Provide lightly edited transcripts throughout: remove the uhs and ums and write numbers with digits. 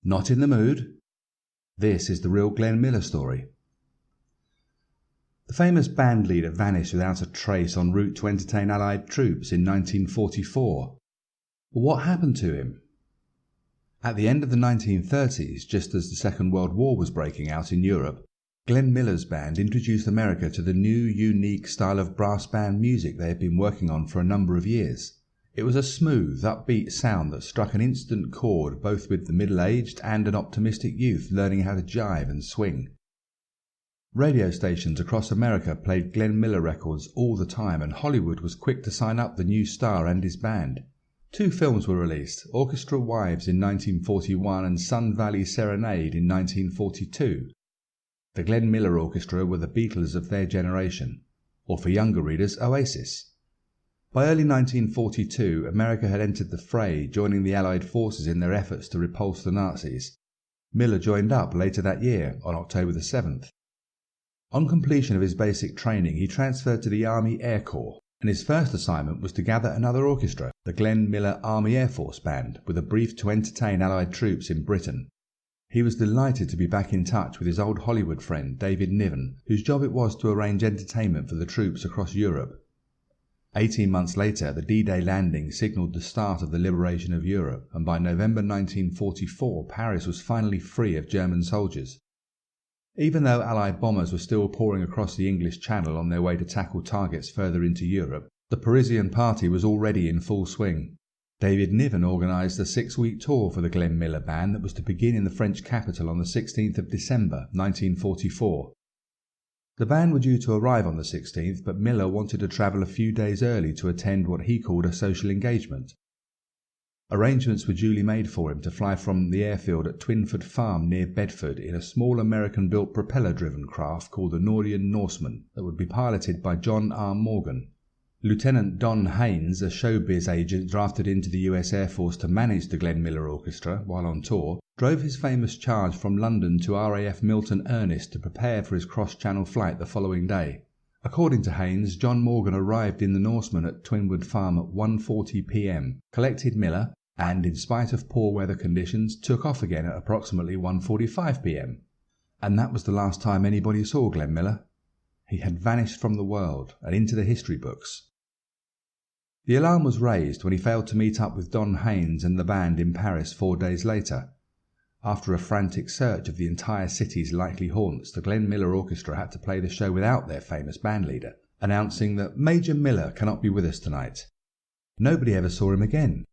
Not in the mood? This is the real Glenn Miller story. The famous band leader vanished without a trace en route to entertain Allied troops in 1944. What happened to him? At the end of the 1930s, just as the Second World War was breaking out in Europe, Glenn Miller's band introduced America to the new, unique style of brass band music they had been working on for a number of years. It was a smooth, upbeat sound that struck an instant chord both with the middle-aged and an optimistic youth learning how to jive and swing. Radio stations across America played Glenn Miller records all the time, and Hollywood was quick to sign up the new star and his band. 2 films were released, Orchestra Wives in 1941 and Sun Valley Serenade in 1942. The Glenn Miller Orchestra were the Beatles of their generation, or for younger readers, Oasis. By early 1942, America had entered the fray, joining the Allied forces in their efforts to repulse the Nazis. Miller joined up later that year, on October the 7th. On completion of his basic training, he transferred to the Army Air Corps, and his first assignment was to gather another orchestra, the Glenn Miller Army Air Force Band, with a brief to entertain Allied troops in Britain. He was delighted to be back in touch with his old Hollywood friend, David Niven, whose job it was to arrange entertainment for the troops across Europe. 18 months later, the D-Day landing signalled the start of the liberation of Europe, and by November 1944, Paris was finally free of German soldiers. Even though Allied bombers were still pouring across the English Channel on their way to tackle targets further into Europe, the Parisian party was already in full swing. David Niven organised a 6-week tour for the Glenn Miller Band that was to begin in the French capital on the 16th of December 1944. The band were due to arrive on the 16th, but Miller wanted to travel a few days early to attend what he called a social engagement. Arrangements were duly made for him to fly from the airfield at Twinford Farm near Bedford in a small American-built propeller-driven craft called the Nordian Norseman that would be piloted by John R. Morgan. Lieutenant Don Haynes, a showbiz agent drafted into the US Air Force to manage the Glenn Miller Orchestra while on tour, drove his famous charge from London to RAF Milton Ernest to prepare for his cross-channel flight the following day. According to Haynes, John Morgan arrived in the Norseman at Twinwood Farm at 1:40 p.m, collected Miller, and, in spite of poor weather conditions, took off again at approximately 1:45 p.m. And that was the last time anybody saw Glenn Miller. He had vanished from the world and into the history books. The alarm was raised when he failed to meet up with Don Haynes and the band in Paris 4 days later. After a frantic search of the entire city's likely haunts, the Glenn Miller Orchestra had to play the show without their famous bandleader, announcing that Major Miller cannot be with us tonight. Nobody ever saw him again,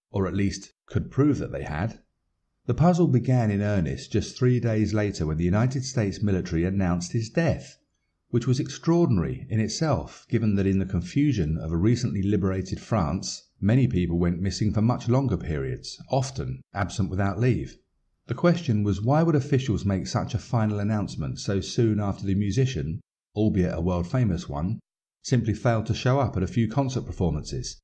or at least could prove that they had. The puzzle began in earnest just 3 days later when the United States military announced his death, which was extraordinary in itself, given that in the confusion of a recently liberated France, many people went missing for much longer periods, often absent without leave. The question was, why would officials make such a final announcement so soon after the musician, albeit a world-famous one, simply failed to show up at a few concert performances?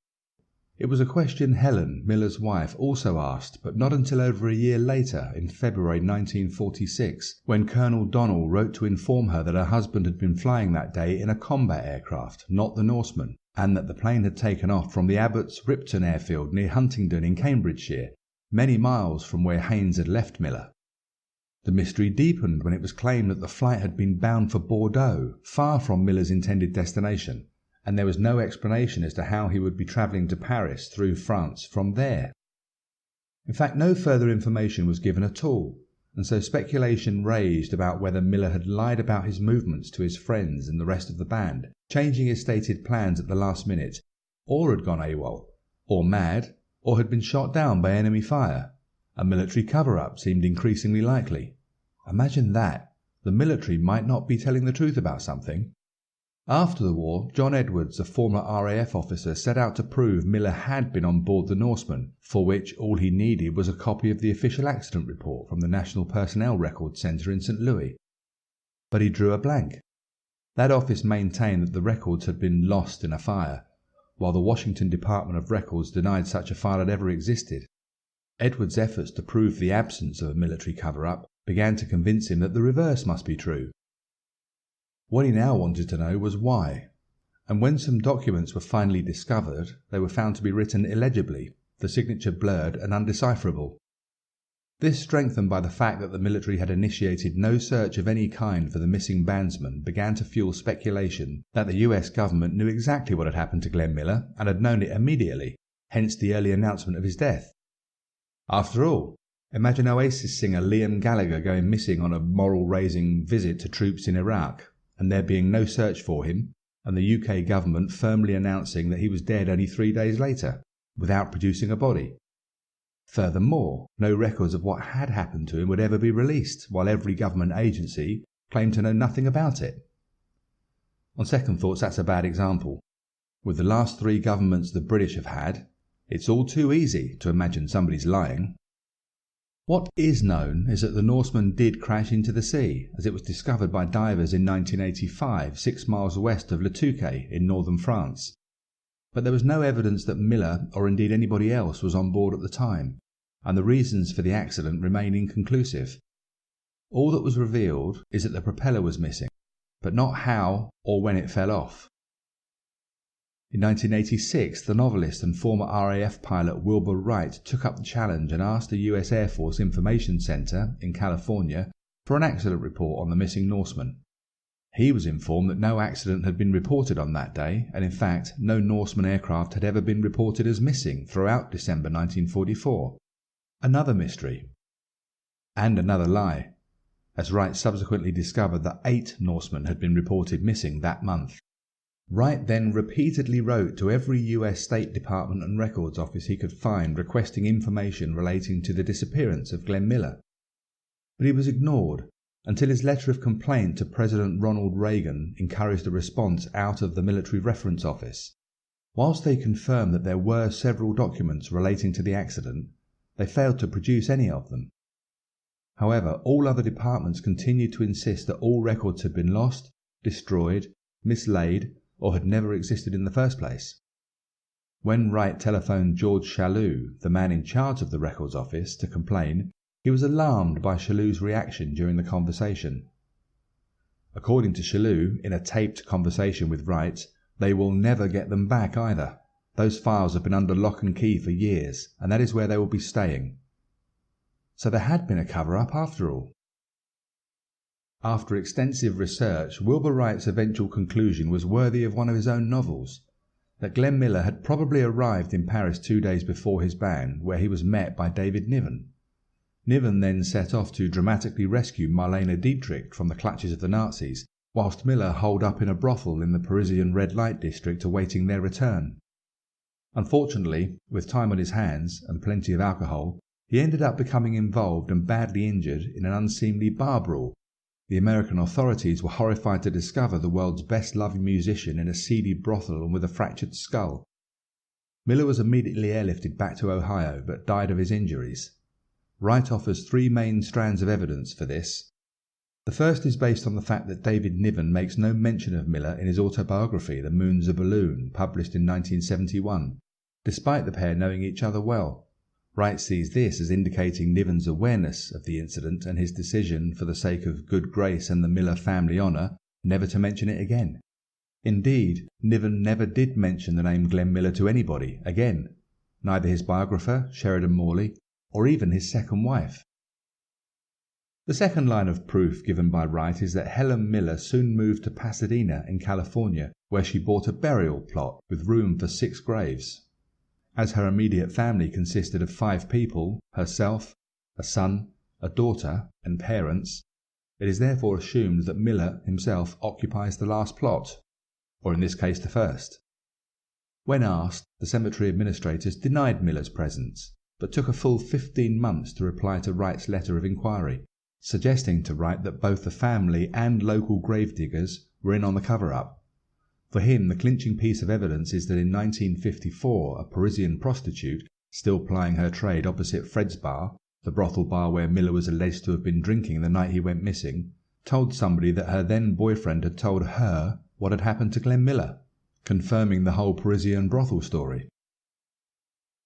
It was a question Helen, Miller's wife, also asked, but not until over a year later, in February 1946, when Colonel Donnell wrote to inform her that her husband had been flying that day in a combat aircraft, not the Norseman, and that the plane had taken off from the Abbots Ripton airfield near Huntingdon in Cambridgeshire, many miles from where Haynes had left Miller. The mystery deepened when it was claimed that the flight had been bound for Bordeaux, far from Miller's intended destination, and there was no explanation as to how he would be travelling to Paris through France from there. In fact, no further information was given at all, and so speculation raged about whether Miller had lied about his movements to his friends and the rest of the band, changing his stated plans at the last minute, or had gone AWOL, or mad, or had been shot down by enemy fire. A military cover-up seemed increasingly likely. Imagine that. The military might not be telling the truth about something. After the war, John Edwards, a former RAF officer, set out to prove Miller had been on board the Norseman, for which all he needed was a copy of the official accident report from the National Personnel Records Centre in St. Louis. But he drew a blank. That office maintained that the records had been lost in a fire, while the Washington Department of Records denied such a file had ever existed. Edwards' efforts to prove the absence of a military cover-up began to convince him that the reverse must be true. What he now wanted to know was why, and when some documents were finally discovered, they were found to be written illegibly, the signature blurred and undecipherable. This, strengthened by the fact that the military had initiated no search of any kind for the missing bandsman, began to fuel speculation that the US government knew exactly what had happened to Glenn Miller and had known it immediately, hence the early announcement of his death. After all, imagine Oasis singer Liam Gallagher going missing on a moral-raising visit to troops in Iraq, and there being no search for him, and the UK government firmly announcing that he was dead only 3 days later, without producing a body. Furthermore, no records of what had happened to him would ever be released, while every government agency claimed to know nothing about it. On second thoughts, that's a bad example. With the last 3 governments the British have had, it's all too easy to imagine somebody's lying. What is known is that the Norseman did crash into the sea, as it was discovered by divers in 1985, 6 miles west of Le Touquet in northern France. But there was no evidence that Miller, or indeed anybody else, was on board at the time, and the reasons for the accident remain inconclusive. All that was revealed is that the propeller was missing, but not how or when it fell off. In 1986, the novelist and former RAF pilot Wilbur Wright took up the challenge and asked the US Air Force Information Center in California for an accident report on the missing Norseman. He was informed that no accident had been reported on that day, and in fact no Norseman aircraft had ever been reported as missing throughout December 1944. Another mystery. And another lie, as Wright subsequently discovered that 8 Norsemen had been reported missing that month. Wright then repeatedly wrote to every US State Department and Records Office he could find requesting information relating to the disappearance of Glenn Miller. But he was ignored until his letter of complaint to President Ronald Reagan encouraged a response out of the Military Reference Office. Whilst they confirmed that there were several documents relating to the accident, they failed to produce any of them. However, all other departments continued to insist that all records had been lost, destroyed, mislaid, or had never existed in the first place. When Wright telephoned George Chaloux, the man in charge of the Records Office, to complain, he was alarmed by Chaloux's reaction during the conversation. According to Chaloux, in a taped conversation with Wright, they will never get them back either. Those files have been under lock and key for years, and that is where they will be staying. So there had been a cover-up after all. After extensive research, Wilbur Wright's eventual conclusion was worthy of one of his own novels, that Glenn Miller had probably arrived in Paris 2 days before his band, where he was met by David Niven. Niven then set off to dramatically rescue Marlene Dietrich from the clutches of the Nazis, whilst Miller holed up in a brothel in the Parisian red light district awaiting their return. Unfortunately, with time on his hands and plenty of alcohol, he ended up becoming involved and badly injured in an unseemly bar brawl. The American authorities were horrified to discover the world's best-loved musician in a seedy brothel and with a fractured skull. Miller was immediately airlifted back to Ohio, but died of his injuries. Wright offers 3 main strands of evidence for this. The first is based on the fact that David Niven makes no mention of Miller in his autobiography, The Moon's a Balloon, published in 1971, despite the pair knowing each other well. Wright sees this as indicating Niven's awareness of the incident and his decision, for the sake of good grace and the Miller family honour, never to mention it again. Indeed, Niven never did mention the name Glenn Miller to anybody again, neither his biographer, Sheridan Morley, or even his second wife. The second line of proof given by Wright is that Helen Miller soon moved to Pasadena in California, where she bought a burial plot with room for 6 graves. As her immediate family consisted of 5 people, herself, a son, a daughter, and parents, it is therefore assumed that Miller himself occupies the last plot, or in this case the first. When asked, the cemetery administrators denied Miller's presence, but took a full 15 months to reply to Wright's letter of inquiry, suggesting to Wright that both the family and local gravediggers were in on the cover-up. For him, the clinching piece of evidence is that in 1954, a Parisian prostitute, still plying her trade opposite Fred's Bar, the brothel bar where Miller was alleged to have been drinking the night he went missing, told somebody that her then-boyfriend had told her what had happened to Glenn Miller, confirming the whole Parisian brothel story.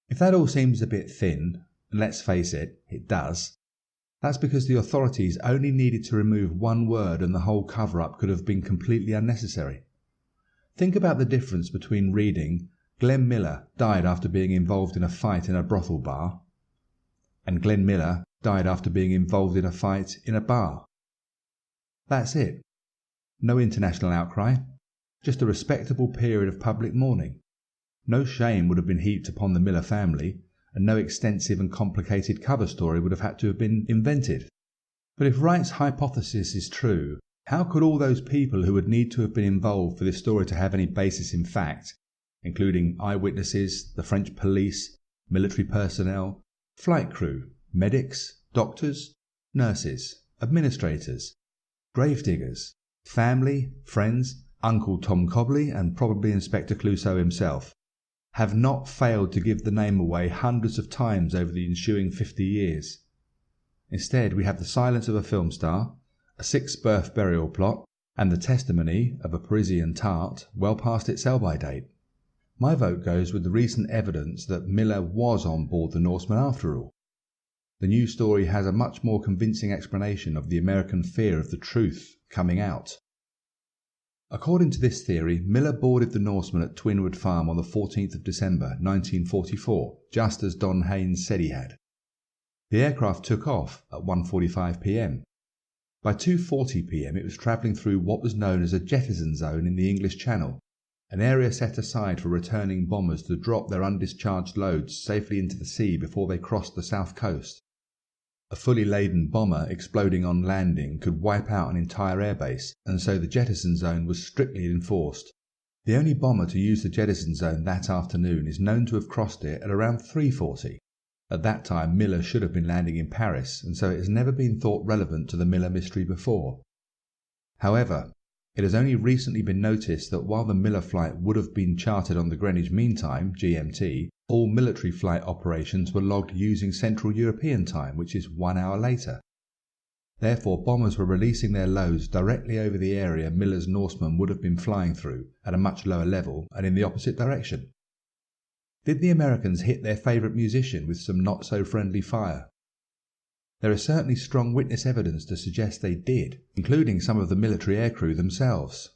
If that all seems a bit thin, and let's face it, it does, that's because the authorities only needed to remove one word and the whole cover-up could have been completely unnecessary. Think about the difference between reading Glenn Miller died after being involved in a fight in a brothel bar, and Glenn Miller died after being involved in a fight in a bar. That's it. No international outcry, just a respectable period of public mourning. No shame would have been heaped upon the Miller family, and no extensive and complicated cover story would have had to have been invented. But if Wright's hypothesis is true, how could all those people who would need to have been involved for this story to have any basis in fact, including eyewitnesses, the French police, military personnel, flight crew, medics, doctors, nurses, administrators, gravediggers, family, friends, Uncle Tom Cobley, and probably Inspector Clouseau himself, have not failed to give the name away hundreds of times over the ensuing 50 years. Instead, we have the silence of a film star, a sixth birth burial plot, and the testimony of a Parisian tart well past its sell-by date. My vote goes with the recent evidence that Miller was on board the Norseman after all. The new story has a much more convincing explanation of the American fear of the truth coming out. According to this theory, Miller boarded the Norseman at Twinwood Farm on the 14th of December 1944, just as Don Haynes said he had. The aircraft took off at 1:45 p.m. By 2:40 p.m. it was travelling through what was known as a jettison zone in the English Channel, an area set aside for returning bombers to drop their undischarged loads safely into the sea before they crossed the south coast. A fully laden bomber exploding on landing could wipe out an entire airbase, and so the jettison zone was strictly enforced. The only bomber to use the jettison zone that afternoon is known to have crossed it at around 3:40. At that time Miller should have been landing in Paris, and so it has never been thought relevant to the Miller mystery before. However, it has only recently been noticed that while the Miller flight would have been charted on the Greenwich Mean Time, GMT, all military flight operations were logged using Central European Time, which is 1 hour later. Therefore, bombers were releasing their loads directly over the area Miller's Norseman would have been flying through, at a much lower level and in the opposite direction. Did the Americans hit their favourite musician with some not-so-friendly fire? There is certainly strong witness evidence to suggest they did, including some of the military aircrew themselves.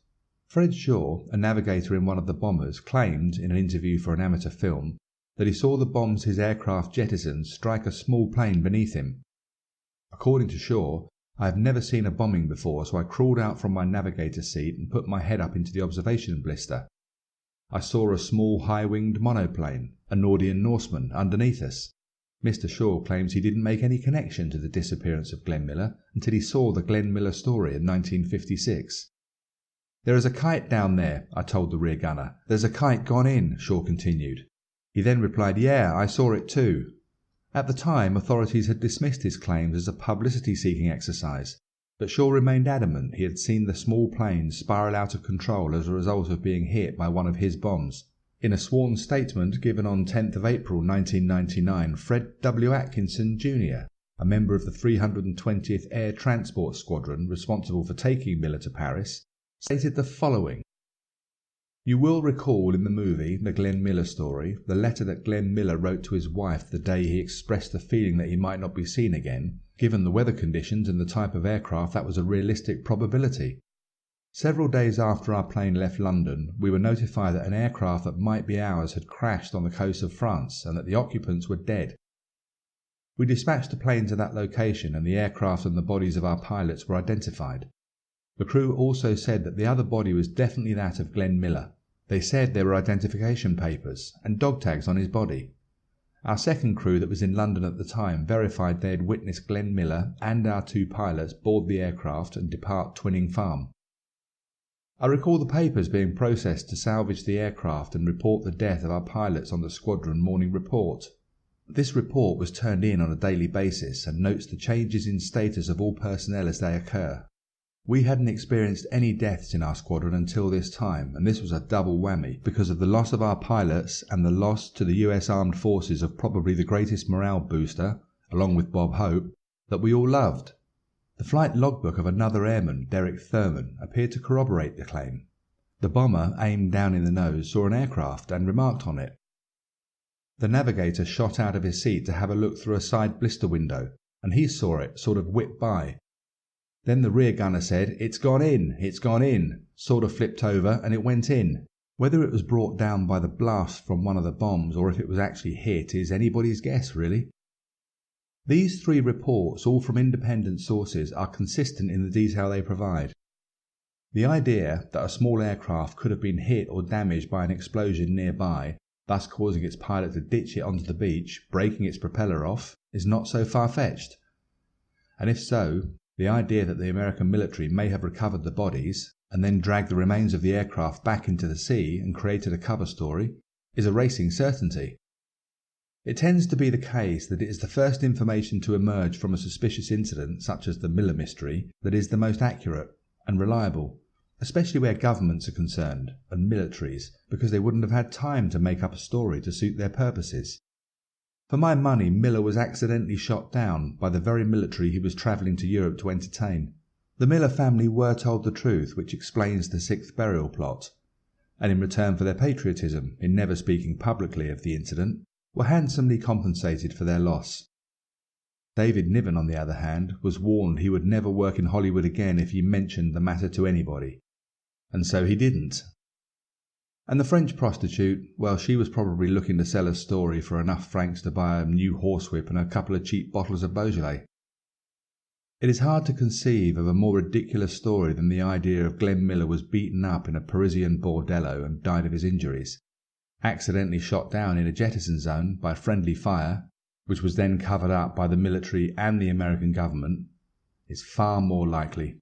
Fred Shaw, a navigator in one of the bombers, claimed, in an interview for an amateur film, that he saw the bombs his aircraft jettisoned strike a small plane beneath him. According to Shaw, I have never seen a bombing before, so I crawled out from my navigator seat and put my head up into the observation blister. I saw a small high-winged monoplane, a Nordian Norseman, underneath us. Mr. Shaw claims he didn't make any connection to the disappearance of Glenn Miller until he saw the Glenn Miller story in 1956. "There is a kite down there," I told the rear gunner. "There's a kite gone in," Shaw continued. He then replied, "Yeah, I saw it too." At the time, authorities had dismissed his claims as a publicity-seeking exercise, but Shaw remained adamant he had seen the small plane spiral out of control as a result of being hit by one of his bombs. In a sworn statement given on 10th of April 1999, Fred W. Atkinson, Jr., a member of the 320th Air Transport Squadron responsible for taking Miller to Paris, stated the following. You will recall in the movie, The Glenn Miller Story, the letter that Glenn Miller wrote to his wife the day he expressed the feeling that he might not be seen again. Given the weather conditions and the type of aircraft, that was a realistic probability. Several days after our plane left London, we were notified that an aircraft that might be ours had crashed on the coast of France and that the occupants were dead. We dispatched a plane to that location, and the aircraft and the bodies of our pilots were identified. The crew also said that the other body was definitely that of Glenn Miller. They said there were identification papers and dog tags on his body. Our second crew that was in London at the time verified they had witnessed Glenn Miller and our two pilots board the aircraft and depart Twinning Farm. I recall the papers being processed to salvage the aircraft and report the death of our pilots on the squadron morning report. This report was turned in on a daily basis and notes the changes in status of all personnel as they occur. We hadn't experienced any deaths in our squadron until this time, and this was a double whammy because of the loss of our pilots and the loss to the US Armed Forces of probably the greatest morale booster, along with Bob Hope, that we all loved. The flight logbook of another airman, Derek Thurman, appeared to corroborate the claim. The bomber, aimed down in the nose, saw an aircraft and remarked on it. The navigator shot out of his seat to have a look through a side blister window, and he saw it sort of whip by. Then the rear gunner said, it's gone in, sort of flipped over and it went in. Whether it was brought down by the blast from one of the bombs or if it was actually hit is anybody's guess, really. These three reports, all from independent sources, are consistent in the detail they provide. The idea that a small aircraft could have been hit or damaged by an explosion nearby, thus causing its pilot to ditch it onto the beach, breaking its propeller off, is not so far-fetched. And if so, the idea that the American military may have recovered the bodies and then dragged the remains of the aircraft back into the sea and created a cover story is a racing certainty. It tends to be the case that it is the first information to emerge from a suspicious incident, such as the Miller mystery, that is the most accurate and reliable, especially where governments are concerned and militaries, because they wouldn't have had time to make up a story to suit their purposes. For my money, Miller was accidentally shot down by the very military he was travelling to Europe to entertain. The Miller family were told the truth, which explains the sixth burial plot, and in return for their patriotism in never speaking publicly of the incident, were handsomely compensated for their loss. David Niven, on the other hand, was warned he would never work in Hollywood again if he mentioned the matter to anybody. And so he didn't. And the French prostitute, well, she was probably looking to sell a story for enough francs to buy a new horsewhip and a couple of cheap bottles of Beaujolais. It is hard to conceive of a more ridiculous story than the idea of Glenn Miller was beaten up in a Parisian bordello and died of his injuries, accidentally shot down in a jettison zone by friendly fire, which was then covered up by the military and the American government, is far more likely.